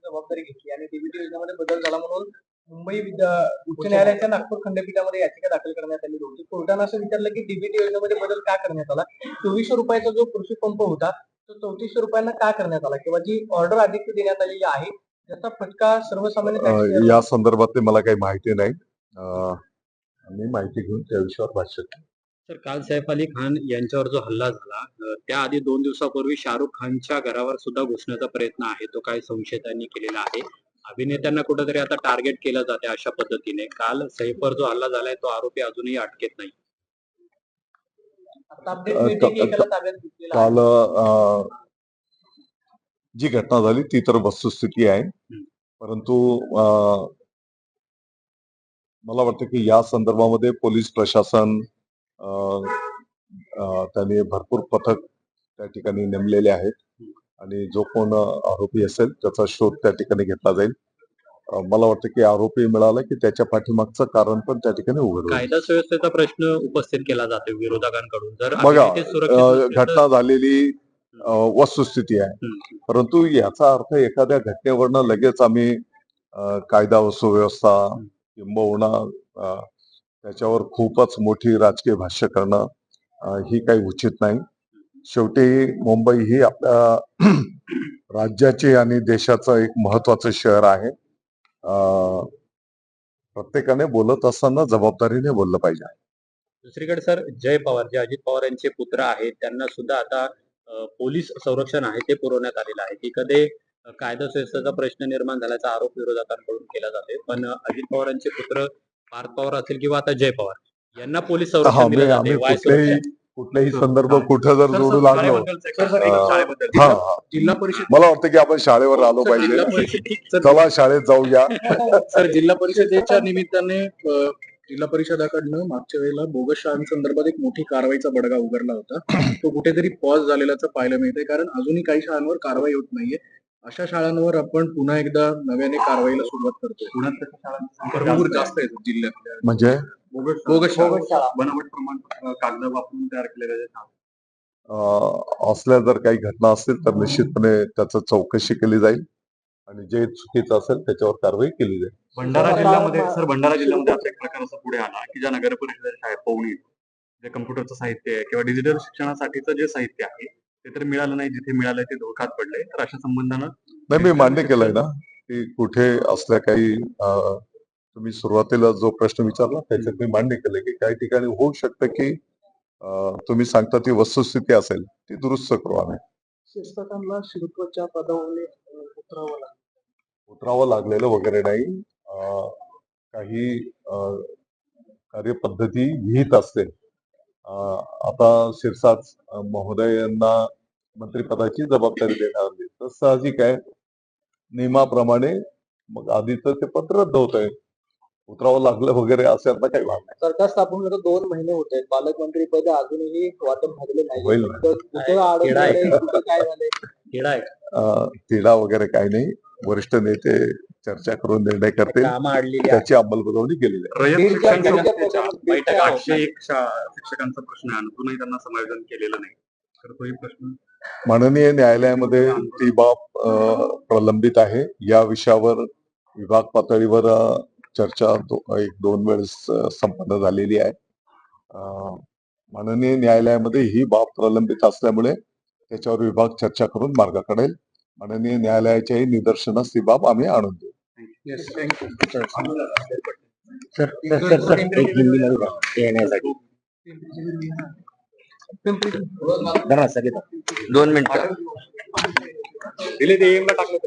जबाबदारी घेतली आणि डीबीटी योजनेमध्ये बदल झाला म्हणून मुंबई उच्च न्यायालयाच्या नागपूर खंडपीठामध्ये याचिका दाखल करण्यात आली होती. कोर्टानं असं विचारलं की डीबीटी योजनेमध्ये बदल का करण्यात आला. 2400 रुपयाचा जो कृषी पंप होता तो 3400 रुपयांना का करण्यात आला किंवा जी ऑर्डर आधी देण्यात आलेली आहे त्याचा फटका सर्वसामान्य या संदर्भात मला काही माहिती नाही. मी माहिती घेऊन त्या विषयावर भाष्य करेन. सर, काल सैफ अली खान यांच्यावर जो हल्ला झाला त्याआधी 2 दिवसापूर्वी शाहरुख खानच्या घरावर सुद्धा घुसण्याचा प्रयत्न आहे तो काही संशयितांनी केलेला आहे. अभिनेत्यांना कुठेतरी आता टार्गेट केलं जाते अशा पद्धतीने. काल सैफवर जो हल्ला झालाय तो आरोपी अजूनही अटकेत नाही. काल जी घटना झाली ती तर वस्तुस्थिती आहे, परंतु मला वाटतं की या संदर्भामध्ये पोलीस प्रशासन त्यांनी भरपूर पथक त्या ठिकाणी नेमलेले आहेत आणि जो कोण आरोपी असेल त्याचा शोध त्या ठिकाणी घेतला जाईल. मला वाटतं की आरोपी मिळाला की त्याच्या पाठीमागचं कारण पण त्या ठिकाणी उघड होईल. कायदा सुव्यवस्थेचा प्रश्न उपस्थित केला जातो विरोधकांकडून. जर बघा, घटना झालेली वस्तुस्थिती आहे, परंतु याचा अर्थ एखाद्या घटनेवरनं लगेच आम्ही कायदा व सुव्यवस्था किंबहुना त्याच्यावर खूपच मोठी राजकीय भाष्य करणं ही काही उचित नाही. शेवटी मुंबई ही आपल्या राज्याचे आणि देशाचं एक महत्वाचं शहर आहे. प्रत्येकाने बोलत असताना जबाबदारीने बोललं पाहिजे. दुसरीकडे सर, जय पवार जे अजित पवार यांचे पुत्र आहेत त्यांना सुद्धा आता पोलीस संरक्षण आहे ते पुरवण्यात आलेलं आहे. की कधी कायदा सुव्यवस्थेचा प्रश्न निर्माण झाल्याचा आरोप विरोधकांकडून केला जाते, पण अजित पवारांचे पुत्र पार्थ पवार असतील किंवा आता जय पवार यांना पोलीस संरक्षण दिलं जाते. कुठलाही संदर्भ कुठं जर जोडू लागलो, जिल्हा परिषद, मला वाटतं की आपण शाळेवर आलो पाहिजे. चला शाळेत जाऊया. सर, जिल्हा परिषदेच्या निमित्ताने जिल्हा परिषदाकडनं मागच्या वेळेला बोगस शाळांसंदर्भात एक मोठी कारवाईचा बडगा उघडला होता. तो कुठेतरी पॉज झालेल्याचं पाहायला मिळतंय, कारण अजूनही काही शाळांवर कारवाई होत नाहीये. अशा शाळांवर आपण पुन्हा एकदा नव्याने कारवाईला सुरुवात करतोय. पुण्यात जास्त आहेत जिल्ह्यात, म्हणजे बोगस शाळा, बनावट प्रमाणपत्र कागद वापरून तयार केलेल्या असल्या जर काही घटना असतील तर निश्चितपणे त्याचं चौकशी केली जाईल आणि जे चुकीचं असेल त्याच्यावर कारवाई केली जाईल. भंडारा जिल्ह्यामध्ये आता एक प्रकार असा पुढे आला की ज्या नगर परिषदेच्या शाळेत पवनी जे कम्प्युटरचं साहित्य आहे किंवा डिजिटल शिक्षणासाठीचं जे साहित्य आहे ते तर मिळालं नाही, जिथे मिळालंय ते धोक्यात पडलंय. तर अशा संबंधानं नाही, मी मान्य केलंय ना की कुठे असल्या काही तुम्ही सुरुवातीला जो प्रश्न विचारला त्याच्यात मी मान्य केलं की काही ठिकाणी होऊ शकतं की तुम्ही सांगता ती वस्तुस्थिती असेल ती दुरुस्त करू आम्ही. शिक्षकांना शिरत्वाच्या पदावर उतरावं लागलेलं वगैरे नाही. काही कार्यपद्धती विहित असते. आता शिरसाट महोदयांना मंत्रिपदाची जबाबदारी देण्यात आली तर साहजिक आहे नियमाप्रमाणे मग आधी तर ते पद रद्द होत आहे. उतरावं लागलं वगैरे असं आता काही भाग नाही. सरकार स्थापन होऊन 2 महिने होत आहेत, पालकमंत्री पद अजूनही वाटप झालेलं नाही. होईल तिढा वगैरे काही नाही. वरिष्ठ नेते चर्चा करून निर्णय करतील, त्याची अंमलबजावणी केली जाईल. बैठक 801 शिक्षकांचा प्रश्न आहे, अजूनही त्यांना समायोजन केलेलं नाही. तर तोही प्रश्न माननीय न्यायालयामध्ये ती बाब प्रलंबित आहे. या विषयावर विभाग पातळीवर चर्चा 1-2 वेळेस संपन्न झालेली आहे. माननीय न्यायालयामध्ये ही बाब प्रलंबित असल्यामुळे त्याच्यावर विभाग चर्चा करून मार्ग काढेल. माननीय न्यायालयाच्याही निदर्शनास ती बाब आम्ही आणून देऊ. दोन मिनिटं दिले ते टाकलं.